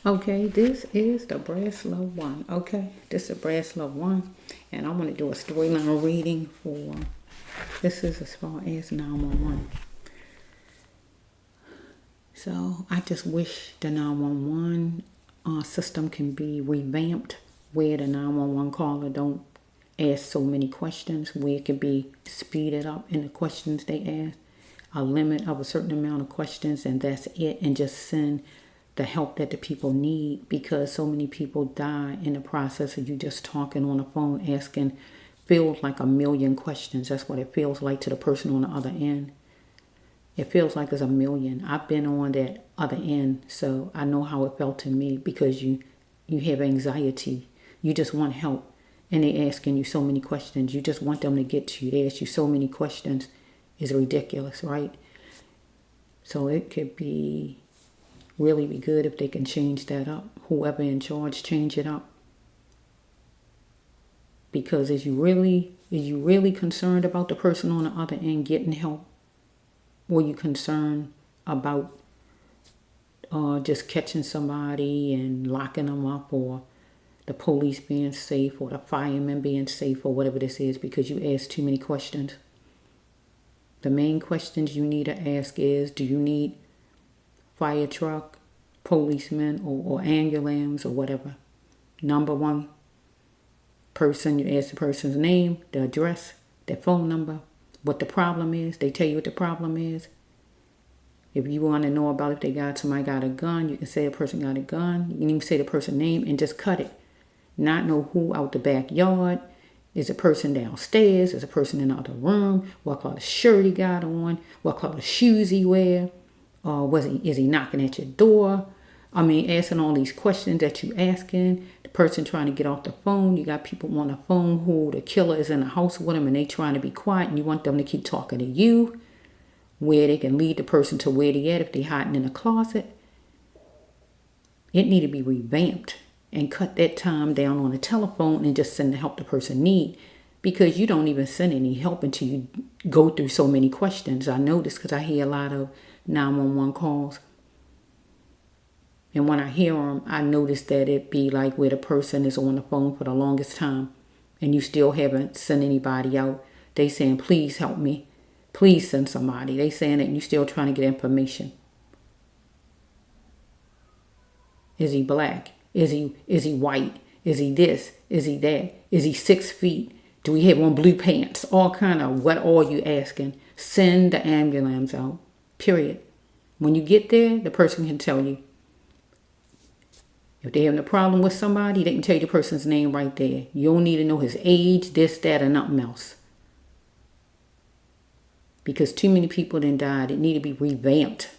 Okay, this is the bracelet one. Okay, this is a bracelet one. And I want to do a storyline reading for, this is as far as 911. So I just wish the 911 system can be revamped where the 911 caller don't ask so many questions, where it can be speeded up in the questions they ask, a limit of a certain amount of questions, and that's it, and just send the help that the people need, because so many people die in the process of you just talking on the phone asking feels like a million questions. That's what it feels like to the person on the other end. It feels like there's a million. I've been on that other end, so I know how it felt to me, because you have anxiety. You just want help, and they asking you so many questions. You just want them to get to you. They ask you so many questions. It's ridiculous, right? So it could be really be good if they can change that up. Whoever in charge, change it up. Because is you really concerned about the person on the other end getting help? Or you concerned about just catching somebody and locking them up, or the police being safe, or the firemen being safe, or whatever this is, because you asked too many questions? The main questions you need to ask is, do you need fire truck, policeman, or ambulance, or whatever? Number one person, you ask the person's name, the address, their phone number, what the problem is. They tell you what the problem is. If you want to know about if somebody got a gun, you can say a person got a gun. You can even say the person's name and just cut it. Not know who out the backyard. Is a person downstairs? Is a person in the other room? What color shirt he got on? What color shoes he wear? Is he knocking at your door? I mean, asking all these questions that you asking. The person trying to get off the phone. You got people on the phone who the killer is in the house with them, and they trying to be quiet, and you want them to keep talking to you, where they can lead the person to where they at if they hiding in a closet. It need to be revamped and cut that time down on the telephone and just send the help the person need, because you don't even send any help until you go through so many questions. I know this because I hear a lot of 911 calls. And when I hear them, I notice that it be like where the person is on the phone for the longest time and you still haven't sent anybody out. They saying, please help me. Please send somebody. They saying that, and you still trying to get information. Is he black? Is he white? Is he this? Is he that? Is he 6 feet? Do he have on blue pants? All kind of what all you asking. Send the ambulance out. Period. When you get there, the person can tell you. If they're having a problem with somebody, they can tell you the person's name right there. You don't need to know his age, this, that, or nothing else. Because too many people done died. It need to be revamped.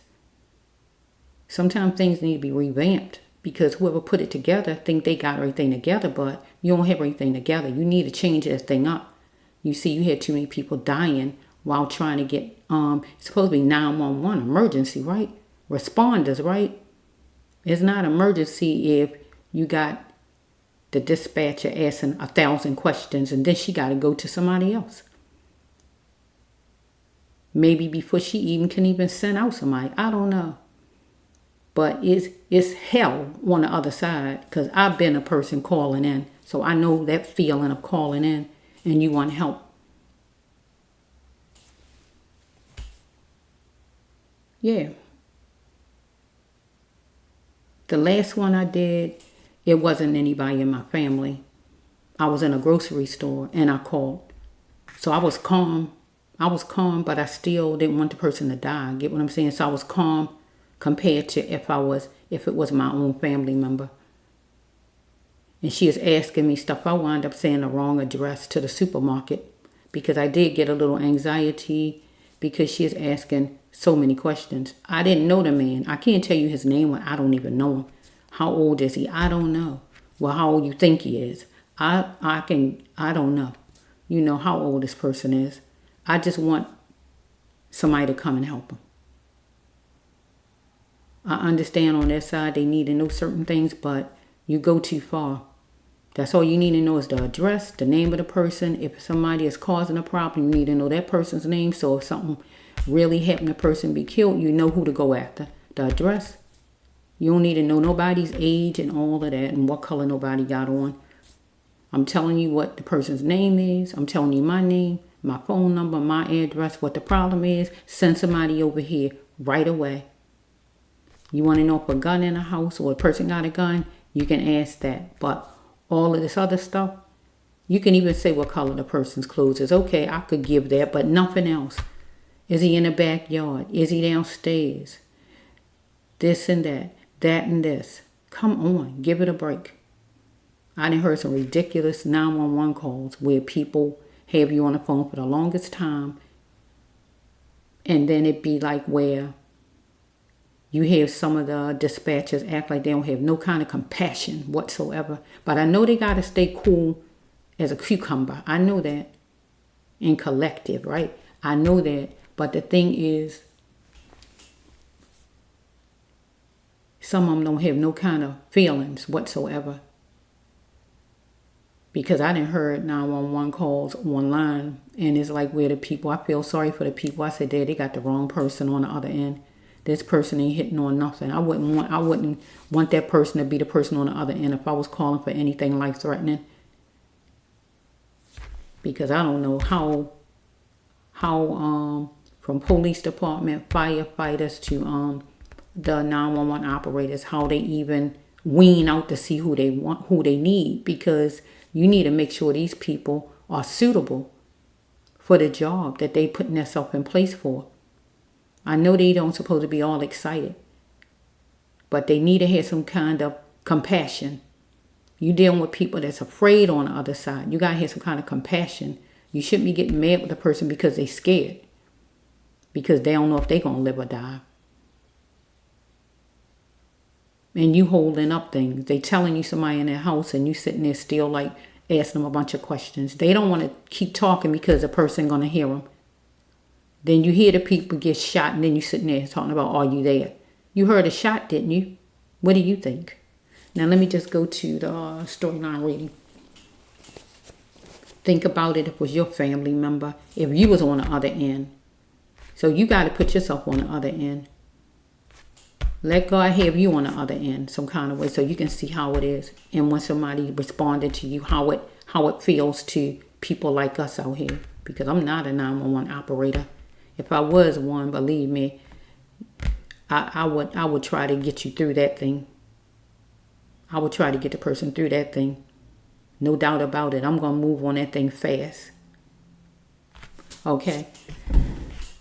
Sometimes things need to be revamped, because whoever put it together think they got everything together, but you don't have everything together. You need to change that thing up. You see, you had too many people dying while trying to get, it's supposed to be 911, emergency, right? Responders, right? It's not emergency if you got the dispatcher asking 1,000 questions and then she got to go to somebody else. Maybe before she even can even send out somebody. I don't know. But it's hell on the other side, because I've been a person calling in. So I know that feeling of calling in and you want help. Yeah. The last one I did, it wasn't anybody in my family. I was in a grocery store and I called. So I was calm. But I still didn't want the person to die. Get what I'm saying? So I was calm compared to if it was my own family member. And she is asking me stuff. I wound up saying the wrong address to the supermarket, because I did get a little anxiety because she is asking so many questions. I didn't know the man. I can't tell you his name when I don't even know him. How old is he? I don't know. Well, how old you think he is? I don't know. You know how old this person is. I just want somebody to come and help him. I understand on their side they need to know certain things, but you go too far. That's all you need to know is the address, the name of the person. If somebody is causing a problem, you need to know that person's name. So if something really happened, the person be killed, you know who to go after. The address, You don't need to know nobody's age and all of that and what color nobody got on. I'm telling you what the person's name is. I'm telling you my name, my phone number, my address, what the problem is. Send somebody over here right away. You want to know if a gun in a house or a person got a gun, you can ask that. But all of this other stuff, you can even say what color the person's clothes is. Okay, I could give that, but nothing else. Is he in the backyard? Is he downstairs? This and that and this. Come on, give it a break. I done heard some ridiculous 911 calls where people have you on the phone for the longest time, and then it be like where you have some of the dispatchers act like they don't have no kind of compassion whatsoever. But I know they got to stay cool as a cucumber. I know that. And collective, right? I know that. But the thing is, some of them don't have no kind of feelings whatsoever. Because I done heard 911 calls online, and it's like where the people, I feel sorry for the people. I said, they got the wrong person on the other end. This person ain't hitting on nothing. I wouldn't want that person to be the person on the other end if I was calling for anything life threatening. Because I don't know how from police department, firefighters to the 911 operators, how they even wean out to see who they want, who they need, because you need to make sure these people are suitable for the job that they putting themselves in place for. I know they don't supposed to be all excited, but they need to have some kind of compassion. You dealing with people that's afraid on the other side. You gotta have some kind of compassion. You shouldn't be getting mad with the person because they scared, because they don't know if they gonna live or die. And you holding up things. They telling you somebody in their house and you sitting there still like asking them a bunch of questions. They don't want to keep talking because the person going to hear them. Then you hear the people get shot and then you sitting there talking about, are you there? You heard a shot, didn't you? What do you think? Now let me just go to the storyline reading. Think about it if it was your family member, if you was on the other end. So you got to put yourself on the other end. Let God have you on the other end some kind of way so you can see how it is. And when somebody responded to you, how it feels to people like us out here. Because I'm not a 911 operator. If I was one, believe me, I would try to get you through that thing. I would try to get the person through that thing. No doubt about it. I'm going to move on that thing fast. Okay.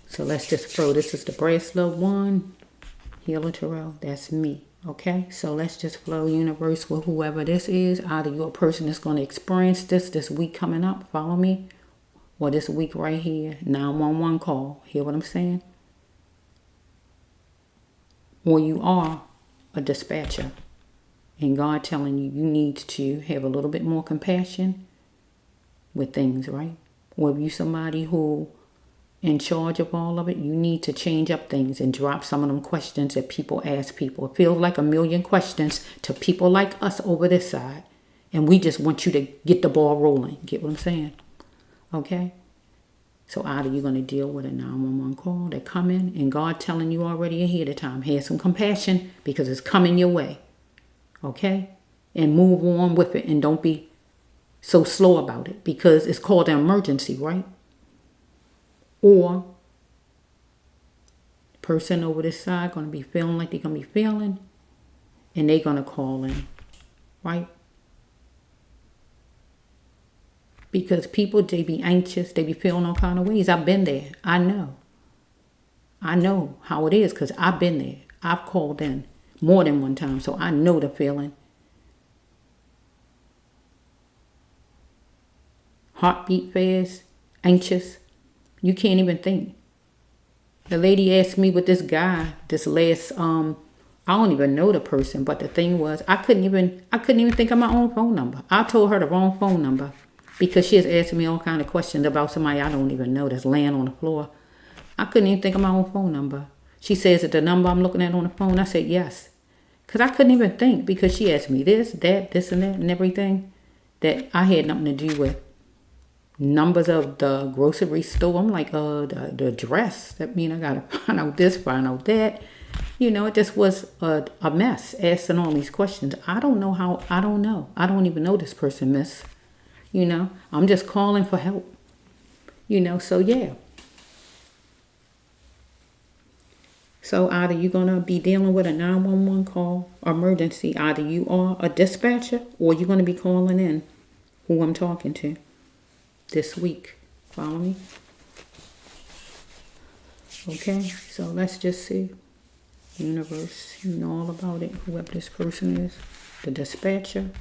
So let's just throw. This is the bracelet one. Healer Terrell, that's me. Okay, so let's just flow universe with whoever this is. Either you're a person that's going to experience this week coming up, follow me, or this week right here, 911 call. Hear what I'm saying? Or you are a dispatcher, and God telling you need to have a little bit more compassion with things, right? Or if you somebody who in charge of all of it, you need to change up things and drop some of them questions that people ask people. It feels like a million questions to people like us over this side. And we just want you to get the ball rolling. Get what I'm saying? Okay? So either you're going to deal with a 911 call that come in and God telling you already ahead of time, have some compassion because it's coming your way. Okay? And move on with it and don't be so slow about it because it's called an emergency, right? Or person over this side going to be feeling like they're going to be feeling and they're going to call in, right? Because people, they be anxious, they be feeling all kind of ways. I've been there. I know how it is because I've been there. I've called in more than one time, so I know the feeling. Heartbeat fast, anxious. You can't even think. The lady asked me with this guy, this last, I don't even know the person, but the thing was, I couldn't even think of my own phone number. I told her the wrong phone number because she was asking me all kind of questions about somebody I don't even know that's laying on the floor. I couldn't even think of my own phone number. She says, is it the number I'm looking at on the phone? I said, yes. Because I couldn't even think because she asked me this and that and everything that I had nothing to do with. Numbers of the grocery store. I'm like, the address. That mean I gotta find out this, find out that. You know, it just was a mess asking all these questions. I don't know how, I don't know. I don't even know this person, miss. You know, I'm just calling for help. You know, so yeah. So either you're going to be dealing with a 911 call, emergency. Either you are a dispatcher or you're going to be calling in who I'm talking to this week. Follow me? Okay, so let's just see. Universe, you know all about it. Whoever this person is, the dispatcher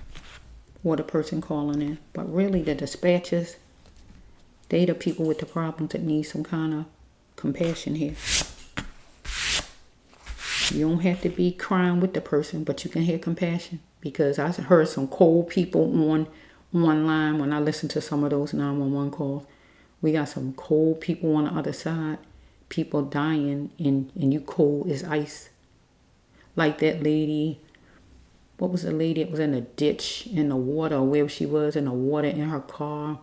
or the person calling in. But really the dispatchers, they the people with the problems that need some kind of compassion here. You don't have to be crying with the person, but you can hear compassion. Because I heard some cold people on online when I listened to some of those 911 calls. We got some cold people on the other side. People dying and you cold as ice. Like that lady, what was the lady that was in a ditch in the water, or where she was in the water in her car?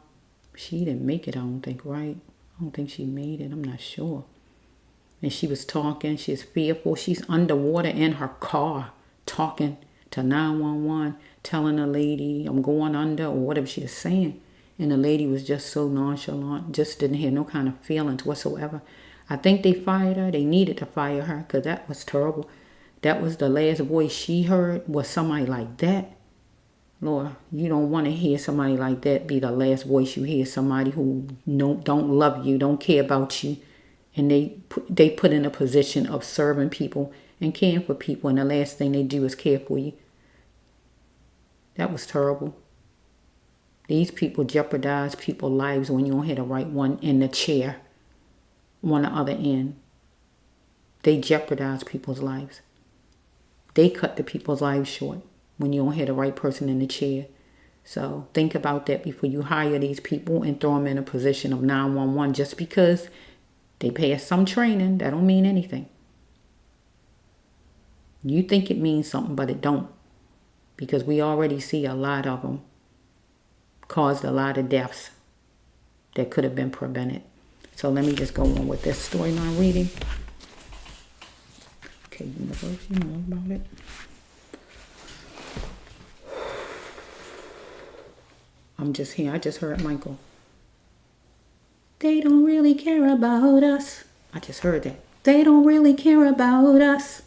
She didn't make it, I don't think, right? I don't think she made it, I'm not sure. And she was talking, she's fearful. She's underwater in her car talking to 911, telling the lady, I'm going under, or whatever she was saying. And the lady was just so nonchalant, just didn't have no kind of feelings whatsoever. I think they fired her. They needed to fire her because that was terrible. That was the last voice she heard, was somebody like that. Lord, you don't want to hear somebody like that be the last voice you hear. Somebody who don't love you, don't care about you. And they put in a position of serving people and caring for people. And the last thing they do is care for you. That was terrible. These people jeopardize people's lives when you don't have the right one in the chair on the other end. They jeopardize people's lives. They cut the people's lives short when you don't have the right person in the chair. So think about that before you hire these people and throw them in a position of 911 just because they pass some training. That don't mean anything. You think it means something, but it don't. Because we already see a lot of them caused a lot of deaths that could have been prevented. So let me just go on with this storyline reading. Okay, universe, you know about it. I'm just here. I just heard Michael. They don't really care about us. I just heard that. They don't really care about us.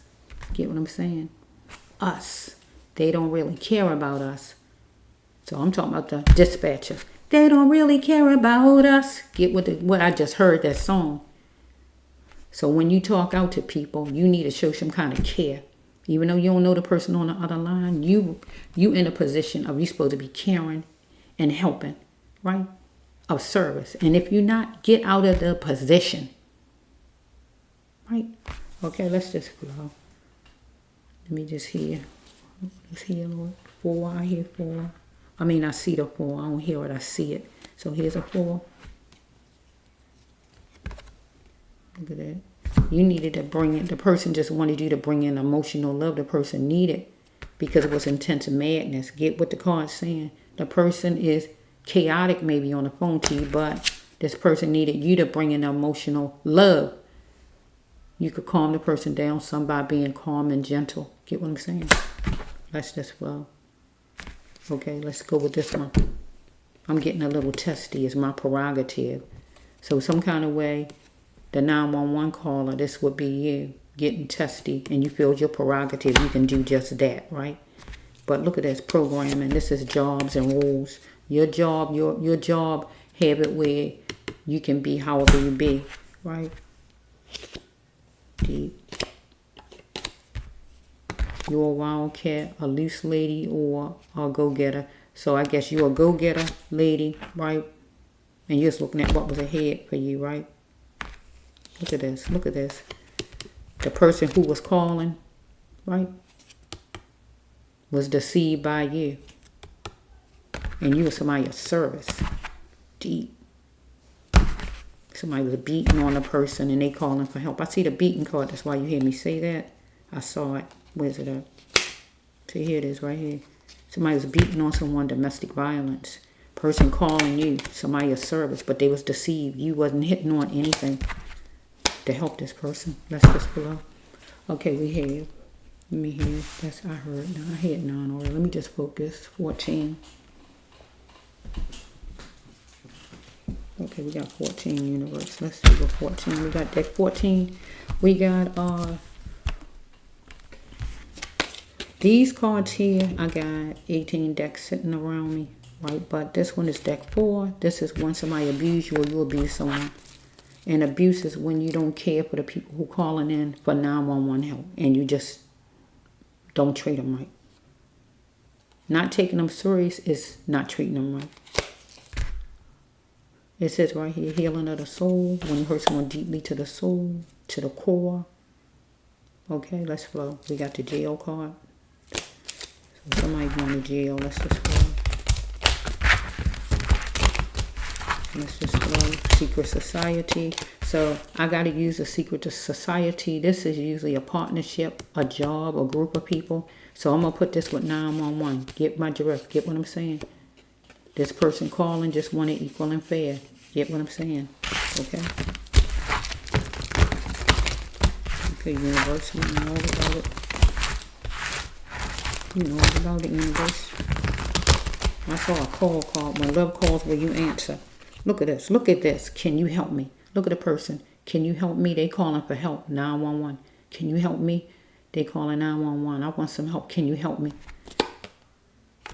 Get what I'm saying? Us. They don't really care about us. So I'm talking about the dispatchers. They don't really care about us. Get what I just heard, that song. So when you talk out to people, you need to show some kind of care. Even though you don't know the person on the other line, you in a position of, you're supposed to be caring and helping, right? Of service. And if you're not, get out of the position. Right? Okay, let's just flow. Let me just hear. Let's hear, Lord. 4, I hear 4. I mean, I see the 4. I don't hear it, I see it. So here's a 4. Look at that. You needed to bring it. The person just wanted you to bring in emotional love. The person needed, because it was intense madness. Get what the card's saying. The person is chaotic maybe on the phone to you, but this person needed you to bring in emotional love. You could calm the person down some by being calm and gentle. Get what I'm saying? Let's just flow. Okay, let's go with this one. I'm getting a little testy. It's my prerogative. So some kind of way, the 911 caller, this would be you getting testy, and you feel your prerogative. You can do just that, right? But look at this programming. This is jobs and rules. Your job, your job have it where you can be however you be, right? Deep. You're a wildcat, a loose lady, or a go-getter. So I guess you're a go-getter lady, right? And you're just looking at what was ahead for you, right? Look at this. Look at this. The person who was calling, right, was deceived by you. And you were somebody of service. Deep. Somebody was beating on a person and they calling for help. I see the beating card. That's why you hear me say that. I saw it. Where's it at? See, here it is right here. Somebody was beating on someone, domestic violence. Person calling you, somebody of service, but they was deceived. You wasn't hitting on anything to help this person. Let's just below. Okay, we have, let me hear, that's, I heard, no, I had 9 already. Let me just focus, 14. Okay, we got 14 universe. Let's see what 14, we got deck 14. We got, these cards here, I got 18 decks sitting around me, right? But this one is deck 4. This is when somebody abuse you or you abuse someone. And abuse is when you don't care for the people who calling in for 911 help and you just don't treat them right. Not taking them serious is not treating them right. It says right here, healing of the soul. When you hurt someone deeply to the soul, to the core. Okay, let's flow. We got the jail card. So somebody going to jail. Let's just flow. Let's just flow. Secret society. So I got to use a secret society. This is usually a partnership, a job, a group of people. So I'm going to put this with 911. Get my drift. Get what I'm saying? This person calling just wanted equal and fair. Get what I'm saying? Okay? Okay, universe, you know all about it. You know all about the universe. I saw a call called, when love calls, will you answer? Look at this. Look at this. Can you help me? Look at the person. Can you help me? They calling for help. 911. Can you help me? They calling 911. I want some help. Can you help me?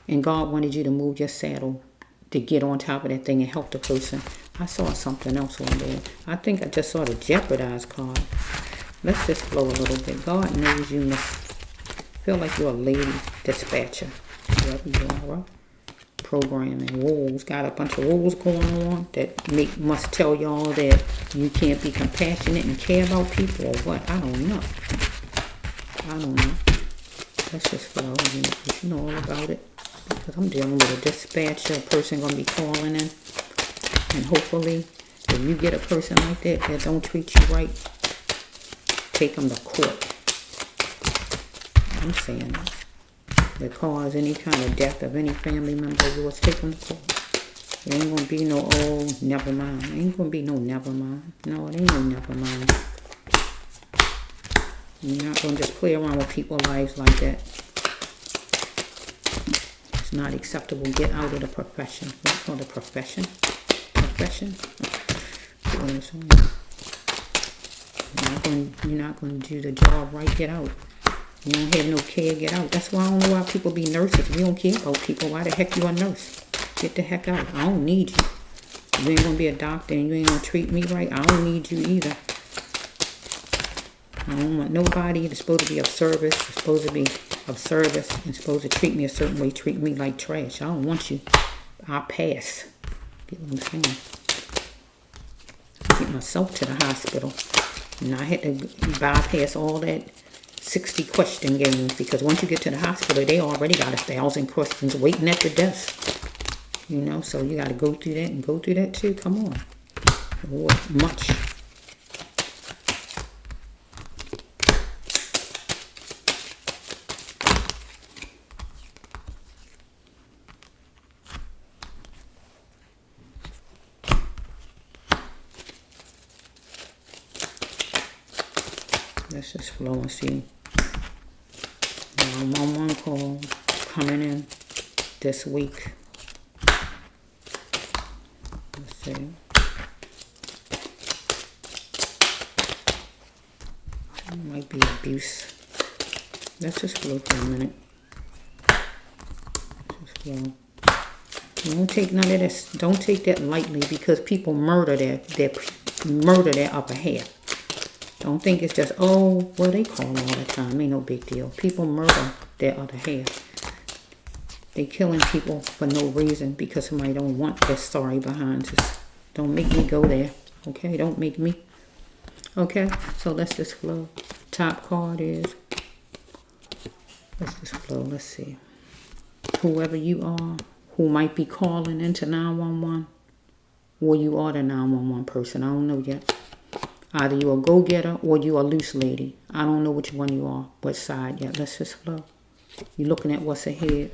And God wanted you to move your saddle to get on top of that thing and help the person. I saw something else on there. I think I just saw the jeopardize card. Let's just flow a little bit. God knows you must feel like you're a lady dispatcher. Whoever you are, right? Programming rules, got a bunch of rules going on that must tell y'all that you can't be compassionate and care about people or what. I don't know. Let's just flow. You know all about it. Because I'm dealing with a dispatcher, a person going to be calling in. And hopefully, if you get a person like that that don't treat you right, take them to court. I'm saying that. That cause any kind of death of any family member of yours, take them to court. There ain't going to be no, oh, never mind. There ain't going to be no never mind. No, it ain't no never mind. You're not going to just play around with people's lives like that. It's not acceptable. Get out of the profession. What's called a profession? Profession? You're not going to do the job right. Get out. You don't have no care. Get out. That's why I don't know why people be nurses. We don't care about people. Why the heck you a nurse? Get the heck out. I don't need you. You ain't going to be a doctor and you ain't going to treat me right. I don't need you either. I don't want nobody that's supposed to be of service, that's supposed to be of service, and supposed to treat me a certain way, treat me like trash. I don't want you. I'll pass. Get what I'm saying? Get myself to the hospital. And I had to bypass all that 60 question games, because once you get to the hospital, they already got 1,000 questions waiting at the desk. You know, so you got to go through that and go through that too. Come on. Or much. Let's just flow and see. I'm on one call coming in this week. Let's see. It might be abuse. Let's just flow for a minute. Just flow. Don't take none of this. Don't take that lightly, because people murder their upper half. Don't think it's just, oh, well, they call all the time. Ain't no big deal. People murder their other half. They killing people for no reason because somebody don't want their story behind us. Don't make me go there. Okay? Don't make me. Okay? So let's just flow. Top card is, let's just flow. Let's see. Whoever you are, who might be calling into 911, or you are the 911 person. I don't know yet. Either you a go-getter or you a loose lady. I don't know which one you are, what side yet. Let's just flow. You're looking at what's ahead.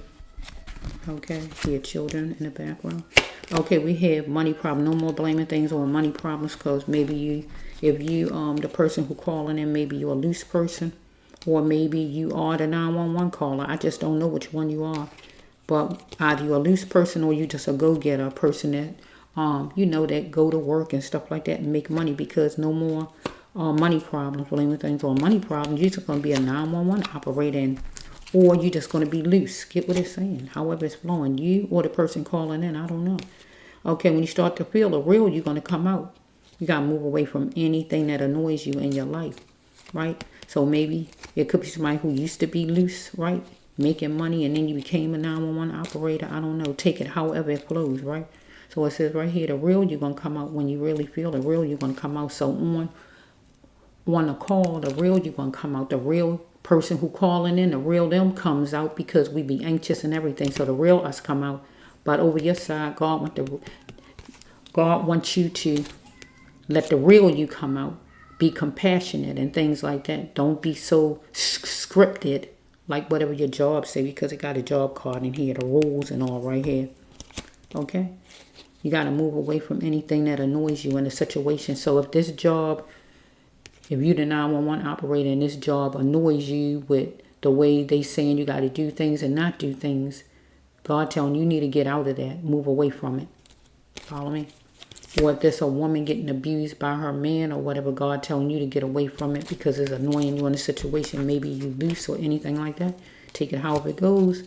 Okay, your children in the background. Okay, we have money problem. No more blaming things on money problems, because maybe you, if you, the person who calling in, maybe you're a loose person. Or maybe you are the 911 caller. I just don't know which one you are. But either you're a loose person or you just a go-getter, a person that, that go to work and stuff like that and make money, because no more money problems, blaming things on money problems. You're just going to be a 911 operator, or you're just going to be loose. Get what it's saying. However it's flowing. You or the person calling in, I don't know. Okay, when you start to feel the real, you're going to come out. You got to move away from anything that annoys you in your life, right? So maybe it could be somebody who used to be loose, right? Making money, and then you became a 911 operator. I don't know. Take it however it flows, right? So it says right here, the real, you're going to come out when you really feel the real, you're going to come out. So on a call, the real, you're going to come out. The real person who calling in, the real them comes out, because we be anxious and everything. So the real us come out. But over your side, God wants you to let the real you come out. Be compassionate and things like that. Don't be so scripted, like whatever your job say, because it got a job card in here, the rules and all right here. Okay? You got to move away from anything that annoys you in a situation. So if this job, if you're the 911 operator and this job annoys you with the way they saying you got to do things and not do things, God telling you need to get out of that. Move away from it. Follow me? Or if there's a woman getting abused by her man or whatever, God telling you to get away from it because it's annoying you in a situation. Maybe you loose or anything like that. Take it however it goes.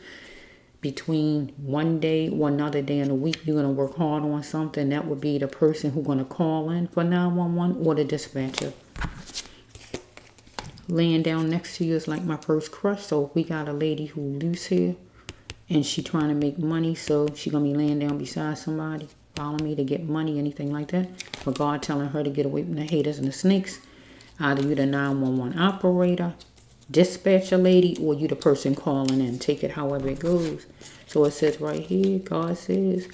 Between one day or another day in a week, you're going to work hard on something. That would be the person who's going to call in for 911 or the dispatcher. Laying down next to you is like my first crush. So if we got a lady who loose here and she trying to make money, so she going to be laying down beside somebody, follow me, to get money, anything like that. But God telling her to get away from the haters and the snakes. Either you the 911 operator, dispatcher lady, or you the person calling in. Take it however it goes. So it says right here, God says,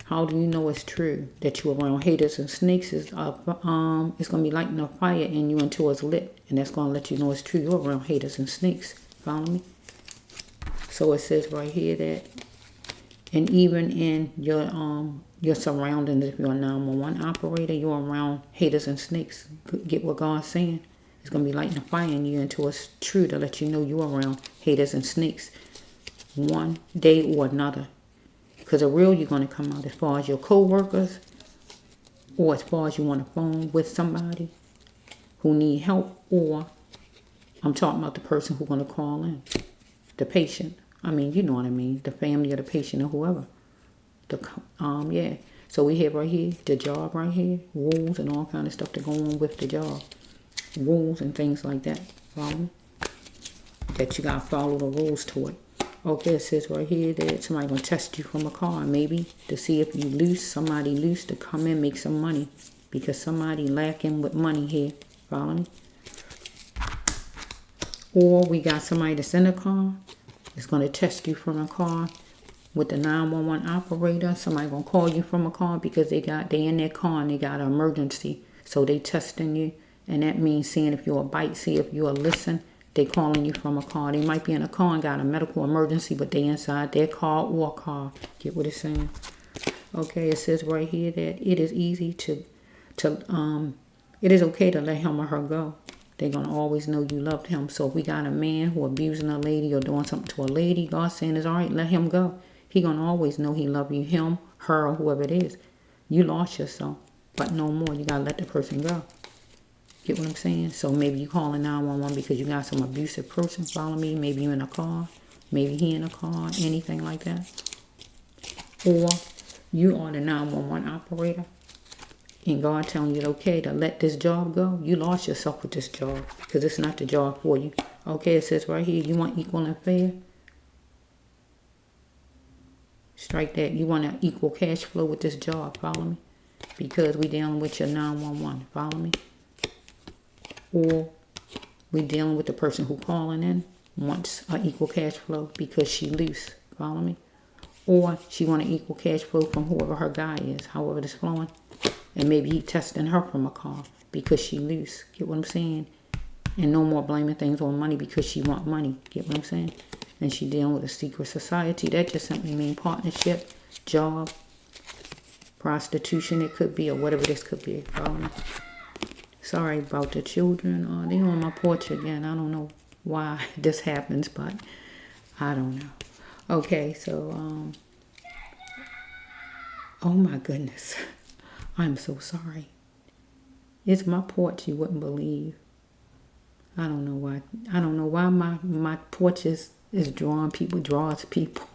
how do you know it's true that you around haters and snakes? It's going to be lighting a fire in you until it's lit. And that's going to let you know it's true. You're around haters and snakes. Follow me? So it says right here that, and even in your surroundings, if you're a 911 operator, you're around haters and snakes. Get what God's saying? It's going to be lighting a fire in you until it's true, to let you know you're around haters and snakes one day or another. Because the real you're going to come out as far as your co-workers, or as far as you want to phone with somebody who need help, or I'm talking about the person who's going to call in, the patient. I mean, you know what I mean, the family of the patient or whoever. Yeah. So we have right here, the job right here, rules and all kind of stuff that go on with the job. Rules and things like that. Follow me? That you got to follow the rules to it. Okay, it says right here that somebody going to test you from a car, maybe, to see if you loose, somebody loose to come in, make some money. Because somebody lacking with money here. Follow me? Or we got somebody that's in a car. It's going to test you from a car with the 911 operator. Somebody going to call you from a car because they in their car and they got an emergency. So they testing you. And that means seeing if you're a bite, see if you're a listen. They calling you from a car. They might be in a car and got a medical emergency, but they inside their car or car. Get what it's saying? Okay, it says right here that it is easy it is okay to let him or her go. They're going to always know you loved him. So if we got a man who abusing a lady or doing something to a lady, God's saying it's all right, let him go. He going to always know he love you, him, her, or whoever it is. You lost yourself, but no more. You got to let the person go. Get what I'm saying? So maybe you calling 911 because you got some abusive person. Follow me? Maybe you in a car. Maybe he in a car. Anything like that. Or you are the 911 operator. And God telling you, okay, to let this job go. You lost yourself with this job because it's not the job for you. Okay, it says right here, you want equal and fair. Strike that. You want an equal cash flow with this job. Follow me? Because we dealing with your 911. Follow me? Or we dealing with the person who calling in wants an equal cash flow because she loose. Follow me? Or she want an equal cash flow from whoever her guy is, however it's flowing. And maybe he testing her from a car because she loose. Get what I'm saying? And no more blaming things on money because she want money. Get what I'm saying? And she dealing with a secret society. That just simply mean partnership, job, prostitution it could be, or whatever this could be. Follow me? Sorry about the children. They on my porch again. I don't know why this happens, but I don't know. Okay, so, oh my goodness. I'm so sorry. It's my porch, you wouldn't believe. I don't know why. I don't know why my porch is draws people.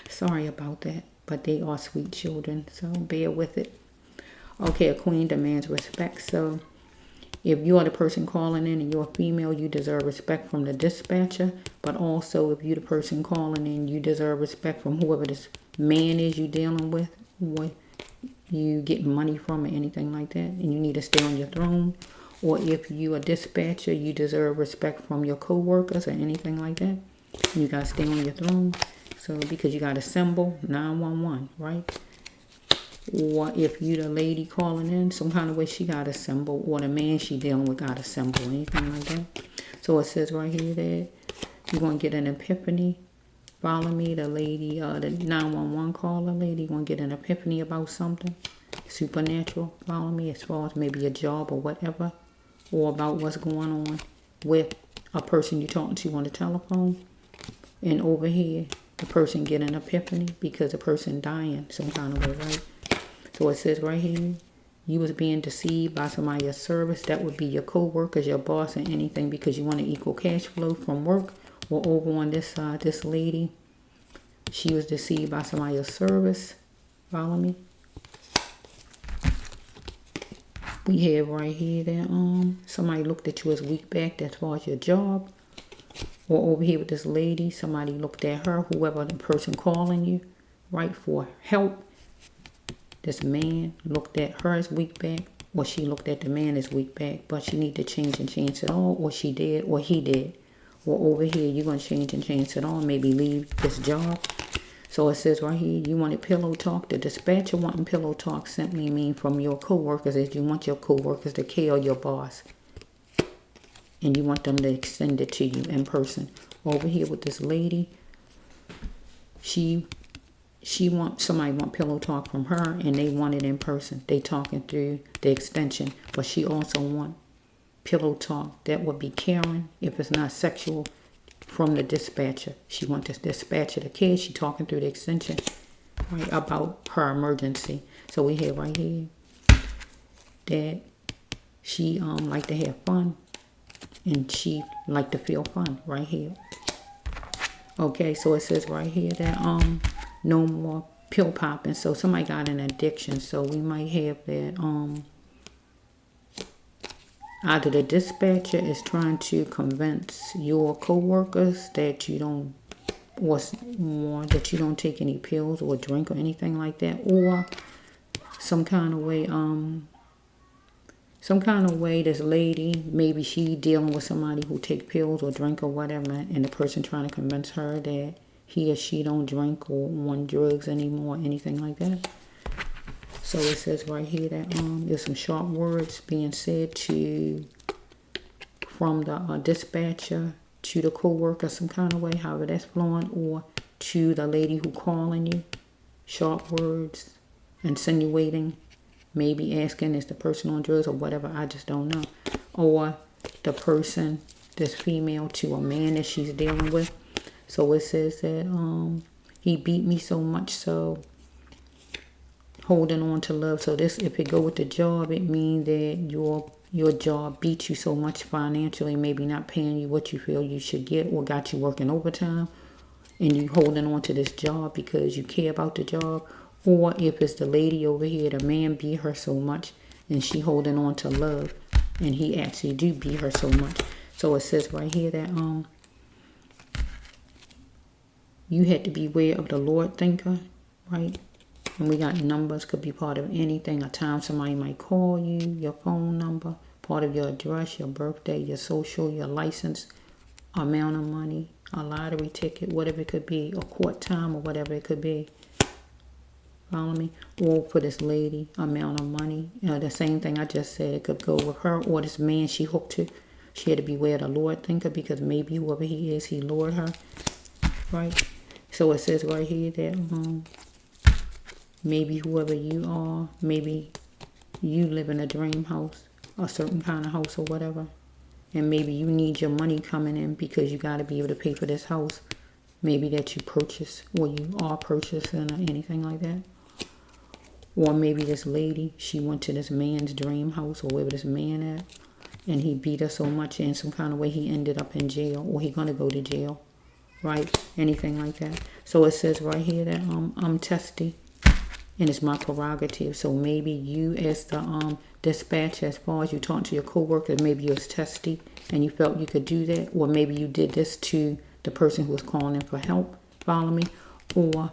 Sorry about that. But they are sweet children, so bear with it. Okay, a queen demands respect. So if you are the person calling in and you're a female, you deserve respect from the dispatcher. But also if you're the person calling in, you deserve respect from whoever this man is you dealing with, what you getting money from or anything like that. And you need to stay on your throne. Or if you a dispatcher, you deserve respect from your co-workers or anything like that. You got to stay on your throne. So because you got a symbol, 911, right? Or if you the lady calling in, some kind of way she got a symbol. Or the man she dealing with got a symbol, anything like that. So it says right here that you're going to get an epiphany. Follow me, the lady, the 911 caller lady, going to get an epiphany about something supernatural. Follow me as far as maybe a job or whatever. Or about what's going on with a person you're talking to on the telephone. And over here, the person get an epiphany because the person dying some kind of way, right? So it says right here, you was being deceived by somebody of service. That would be your co-workers, your boss, and anything because you want to equal cash flow from work. Or over on this side, this lady, she was deceived by somebody of service. Follow me? We have right here that somebody looked at you as weak back as far as your job. Or over here with this lady, somebody looked at her, whoever the person calling you, right, for help. This man looked at her as weak back, or she looked at the man as weak back, but she need to change and chance it all, or she did, or he did. Or over here, you're going to change and chance it all, maybe leave this job. So it says right here, you wanted pillow talk. The dispatcher wanting pillow talk simply mean from your co-workers is you want your co-workers to kill your boss. And you want them to extend it to you in person. Over here with this lady, she somebody want pillow talk from her and they want it in person. They talking through the extension. But she also want pillow talk that would be caring if it's not sexual from the dispatcher. She want the dispatcher to care. She talking through the extension, right, about her emergency. So we have right here that she like to have fun and she like to feel fun right here. Okay, so it says right here that no more pill popping. So somebody got an addiction. So we might have that either the dispatcher is trying to convince your co-workers that you don't that you don't take any pills or drink or anything like that, or some kind of way this lady, maybe she dealing with somebody who take pills or drink or whatever, and the person trying to convince her that he or she don't drink or want drugs anymore, anything like that. So it says right here that there's some sharp words being said from the dispatcher to the co-worker some kind of way, however that's flowing, or to the lady who calling you. Sharp words, insinuating, maybe asking is the person on drugs or whatever, I just don't know. Or the person, this female, to a man that she's dealing with. So it says that he beat me so much, so holding on to love. So this, if it go with the job, it means that your job beat you so much financially, maybe not paying you what you feel you should get, or got you working overtime, and you holding on to this job because you care about the job. Or if it's the lady over here, the man beat her so much and she holding on to love, and he actually do beat her so much. So it says right here that you had to beware of the Lord thinker, right? And we got numbers, could be part of anything. A time somebody might call you, your phone number, part of your address, your birthday, your social, your license, amount of money, a lottery ticket, whatever it could be, a court time or whatever it could be. Follow me? Or for this lady, amount of money. The same thing I just said, it could go with her. Or this man she hooked to. She had to beware of the Lord thinker because maybe whoever he is, he lured her. Right? So it says right here that maybe whoever you are, maybe you live in a dream house a certain kind of house or whatever. And maybe you need your money coming in because you got to be able to pay for this house. Maybe that you purchase or you are purchasing or anything like that. Or maybe this lady, she went to this man's dream house or wherever this man at. And he beat her so much in some kind of way he ended up in jail. Or he going to go to jail. Right? Anything like that. So it says right here that I'm testy. And it's my prerogative. So maybe you as the dispatcher, as far as you talking to your co-workers, maybe you was testy and you felt you could do that. Or maybe you did this to the person who was calling in for help. Follow me? Or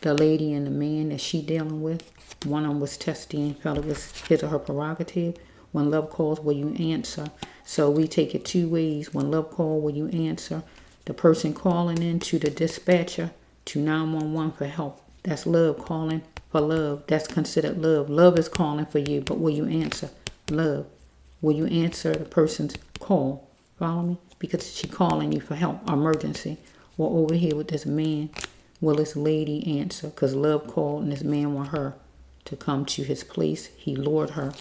the lady and the man that she dealing with. One of them was testy and felt it was his or her prerogative. When love calls, will you answer? So we take it two ways. When love calls, will you answer? The person calling in to the dispatcher to 911 for help. That's love calling for love. That's considered love. Love is calling for you, but will you answer? Love. Will you answer the person's call? Follow me? Because she calling you for help, emergency. Or over here with this man, will this lady answer? Because love called and this man want her to come to his place. He lured her.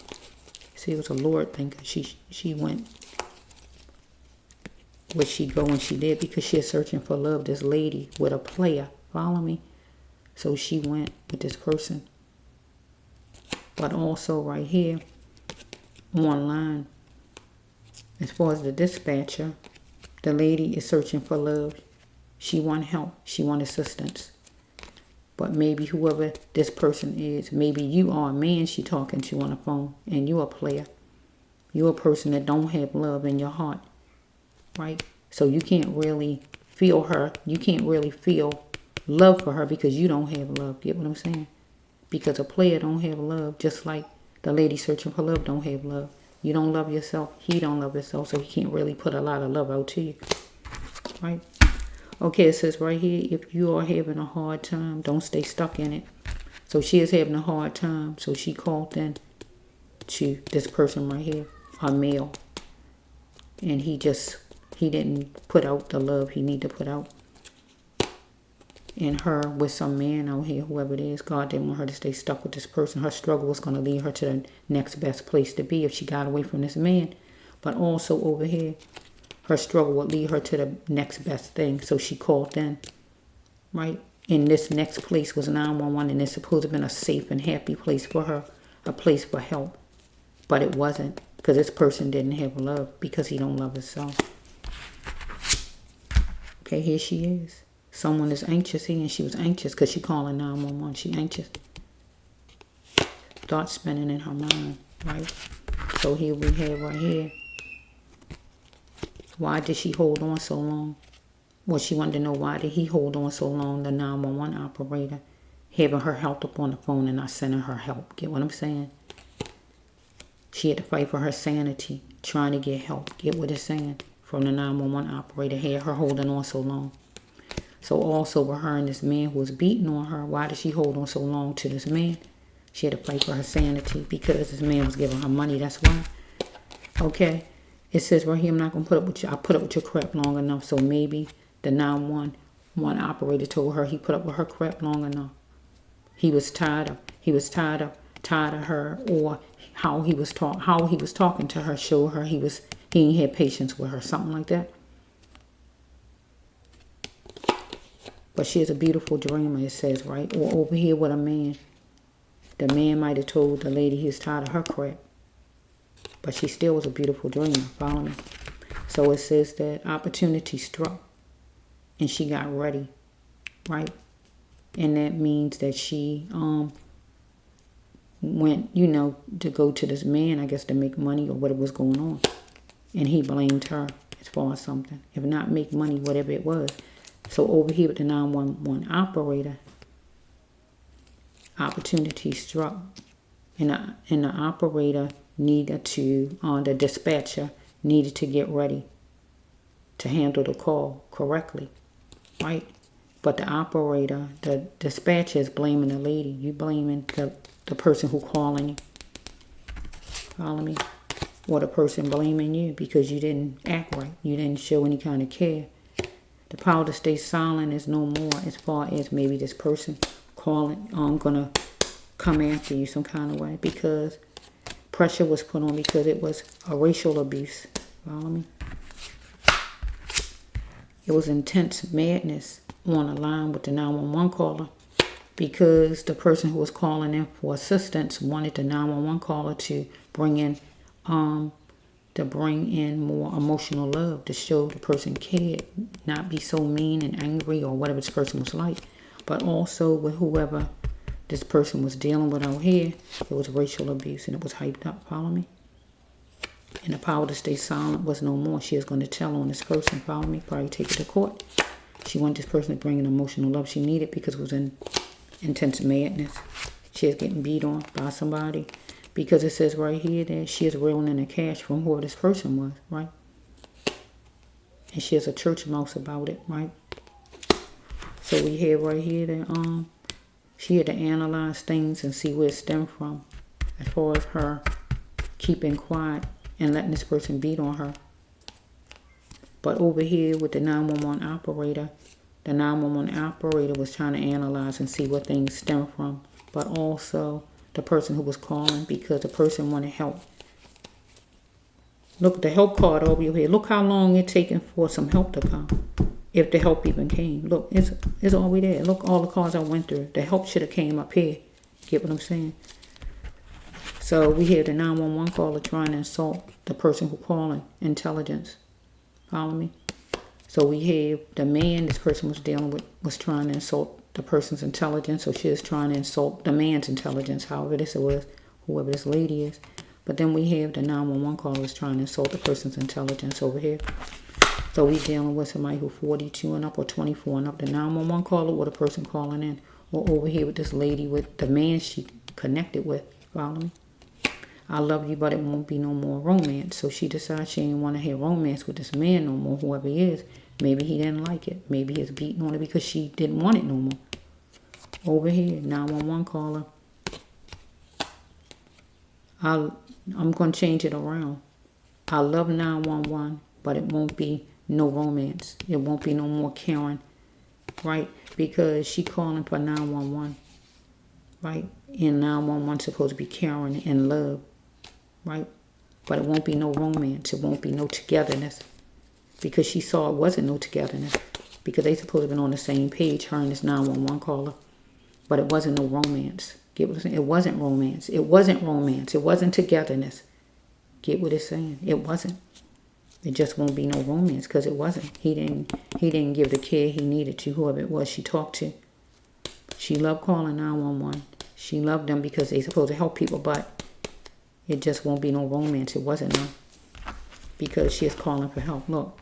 See, it was a Lord thing. She went. Where she go and she did because she's searching for love. This lady with a player. Follow me? So she went with this person. But also right here, online, as far as the dispatcher, the lady is searching for love. She want help. She want assistance. But maybe whoever this person is, maybe you are a man she talking to on the phone and you're a player. You're a person that don't have love in your heart. Right? So you can't really feel her. You can't really feel love for her because you don't have love. Get what I'm saying? Because a player don't have love, just like the lady searching for love don't have love. You don't love yourself. He don't love himself, so he can't really put a lot of love out to you. Right? Okay, it says right here, if you are having a hard time, don't stay stuck in it. So she is having a hard time, so she called in to this person right here, a male. And he didn't put out the love he need to put out. And her with some man out here, whoever it is, God didn't want her to stay stuck with this person. Her struggle was going to lead her to the next best place to be if she got away from this man. But also over here, her struggle would lead her to the next best thing. So she called in, right? And this next place was 911, and it's supposed to have been a safe and happy place for her, a place for help. But it wasn't, because this person didn't have love because he don't love himself. Okay, here she is. Someone is anxious here, and she was anxious because she calling 911. She anxious. Thoughts spinning in her mind, right? So here we have right here. Why did she hold on so long? Well, she wanted to know why did he hold on so long, the 911 operator, having her help up on the phone and not sending her help. Get what I'm saying? She had to fight for her sanity, trying to get help. Get what it's saying? From the 911 operator, had her holding on so long. So also with her and this man who was beating on her, why did she hold on so long to this man? She had to fight for her sanity because this man was giving her money. That's why. Okay. It says right here, I'm not going to put up with you. I put up with your crap long enough. So maybe the 911 operator told her he put up with her crap long enough. He was tired of her, or how he was talking to her showed her he ain't had patience with her, something like that. But she is a beautiful dreamer, it says, right? Or over here with a man. The man might have told the lady he was tired of her crap. But she still was a beautiful dreamer. Follow me? So it says that opportunity struck. And she got ready. Right? And that means that she went, to go to this man, I guess, to make money or whatever was going on. And he blamed her as far as something. If not make money, whatever it was. So over here with the 911 operator, opportunity struck. And the operator needed to, the dispatcher needed to get ready to handle the call correctly. Right? But the operator, the dispatcher is blaming the lady. You blaming the person who calling you. Follow me? Or the person blaming you because you didn't act right. You didn't show any kind of care. The power to stay silent is no more as far as maybe this person calling, gonna come after you some kind of way, because Pressure was put on because it was a racial abuse. Follow me? It was intense madness on the line with the 911 caller because the person who was calling in for assistance wanted the 911 caller to bring in more emotional love, to show the person cared, not be so mean and angry or whatever this person was like. But also with whoever this person was dealing with out here, it was racial abuse and it was hyped up. Follow me? And the power to stay silent was no more. She was going to tell on this person. Follow me? Probably take it to court. She wanted this person to bring in emotional love she needed because it was in intense madness. She was getting beat on by somebody because it says right here that she is reeling in the cash from whoever this person was, right? And she has a church mouse about it, right? So we have right here that she had to analyze things and see where it stemmed from as far as her keeping quiet and letting this person beat on her. But over here with the 911 operator, the 911 operator was trying to analyze and see what things stem from. But also the person who was calling because the person wanted help. Look, the help card over here. Look how long it's taken for some help to come. If the help even came. Look, it's all the way there. Look, all the cards I went through. The help should have came up here. Get what I'm saying? So we have the 911 caller trying to insult the person who calling. Intelligence. Follow me? So we have the man this person was dealing with was trying to insult the person's intelligence. So she was trying to insult the man's intelligence, however this was, whoever this lady is. But then we have the 911 caller was trying to insult the person's intelligence over here. So we dealing with somebody who's 42 and up or 24 and up. The 911 caller or the person calling in. Or over here with this lady with the man she connected with. Follow me? I love you, but it won't be no more romance. So she decides she didn't want to have romance with this man no more, whoever he is. Maybe he didn't like it. Maybe he's beating on it because she didn't want it no more. Over here, 911 caller. I'm going to change it around. I love 911, but it won't be no romance. It won't be no more caring, right? Because she calling for 911, right? And 911 supposed to be caring and love, right? But it won't be no romance. It won't be no togetherness. Because she saw it wasn't no togetherness. Because they supposed to have been on the same page, her and this 911 caller. But it wasn't no romance. Get what I'm saying? It wasn't romance. It wasn't romance. It wasn't togetherness. Get what it's saying? It wasn't. It just won't be no romance because it wasn't. He didn't give the care he needed to whoever it was she talked to. She loved calling 911. She loved them because they supposed to help people, but it just won't be no romance. It wasn't no. Because she is calling for help. Look.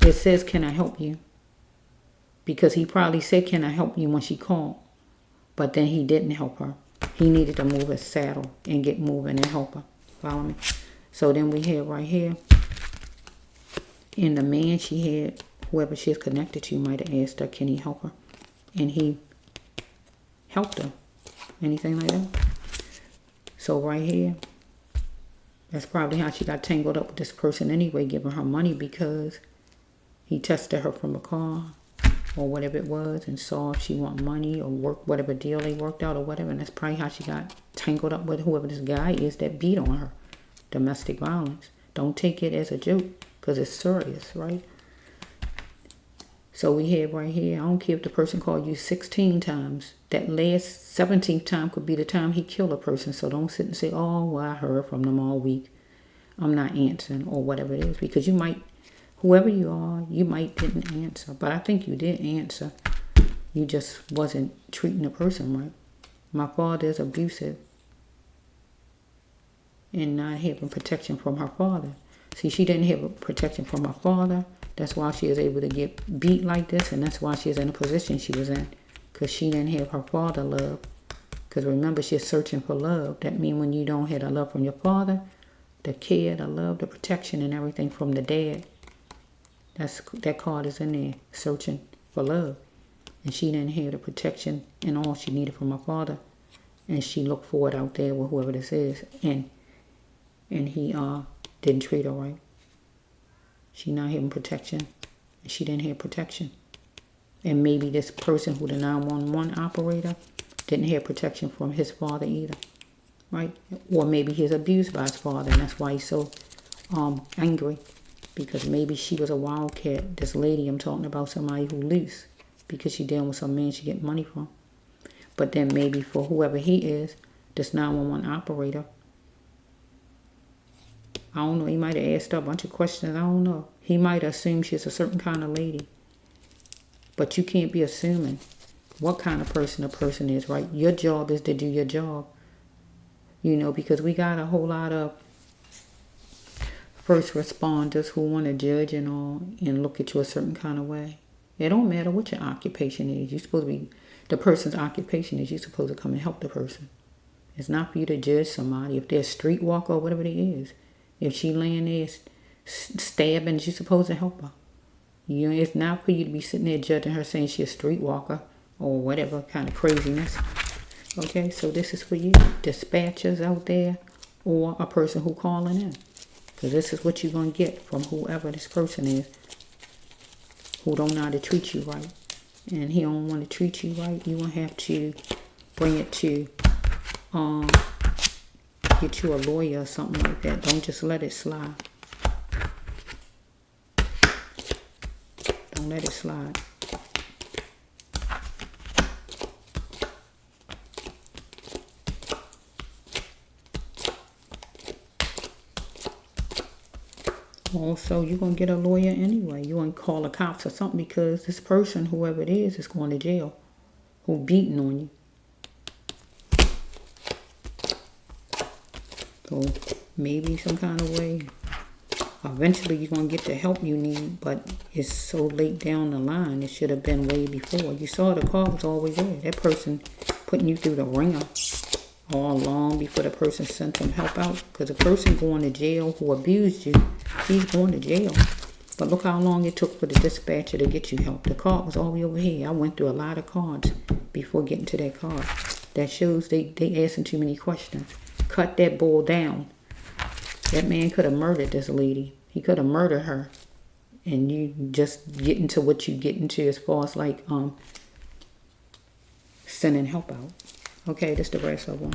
It says, can I help you? Because he probably said, can I help you when she called? But then he didn't help her. He needed to move his saddle and get moving and help her. Follow me? So then we have right here. And the man she had, whoever she is connected to, might have asked her, can he help her? And he helped her. Anything like that? So right here. That's probably how she got tangled up with this person anyway, giving her money because he tested her from a car or whatever it was and saw if she want money or work, whatever deal they worked out or whatever. And that's probably how she got tangled up with whoever this guy is that beat on her. Domestic violence. Don't take it as a joke because it's serious, right? So we have right here, I don't care if the person called you 16 times. That last 17th time could be the time he killed a person. So don't sit and say, oh, well, I heard from them all week. I'm not answering or whatever it is. Because you might, whoever you are, you might didn't answer. But I think you did answer. You just wasn't treating the person right. My father is abusive. And not having protection from her father. See, she didn't have protection from her father. That's why she is able to get beat like this. And that's why she is in the position she was in. Because she didn't have her father love. Because remember, she's searching for love. That means when you don't have the love from your father, the care, the love, the protection, and everything from the dad. That card is in there, searching for love. And she didn't have the protection and all she needed from her father. And she looked for it out there with whoever this is. And he didn't treat her right. She not having protection. And she didn't have protection. And maybe this person who the 911 operator didn't have protection from his father either. right? Or maybe he's abused by his father, and that's why he's so angry. Because maybe she was a wildcat. This lady I'm talking about, somebody who loose. Because she dealing with some man she get money from. But then maybe for whoever he is, this 911 operator, I don't know, he might have asked her a bunch of questions, I don't know. He might assume she's a certain kind of lady. But you can't be assuming what kind of person a person is, right? Your job is to do your job. You know, because we got a whole lot of first responders who want to judge and all and look at you a certain kind of way. It don't matter what your occupation is. You're supposed to be, the person's occupation is you're supposed to come and help the person. It's not for you to judge somebody. If they're a streetwalker or whatever it is. If she laying there stabbing, you're supposed to help her. You know, it's not for you to be sitting there judging her saying she's a streetwalker or whatever kind of craziness. Okay, so this is for you, dispatchers out there or a person who calling in. Because this is what you're going to get from whoever this person is who don't know how to treat you right. And he don't want to treat you right. You're going to have to bring it to get you a lawyer or something like that. Don't just let it slide. Don't let it slide. Also, you're going to get a lawyer anyway. You're going to call the cops or something because this person, whoever it is going to jail. Who beating on you. So maybe some kind of way. Eventually you're going to get the help you need, but it's so late down the line. It should have been way before. You saw the car was always there. That person putting you through the ringer all along before the person sent them help out. Because the person going to jail who abused you, he's going to jail. But look how long it took for the dispatcher to get you help. The card was all the way over here. I went through a lot of cards before getting to that card. That shows they asking too many questions. Cut that bull down. That man could have murdered this lady. He could have murdered her. And you just get into what you get into as far as like sending help out. Okay, this is the rest of one.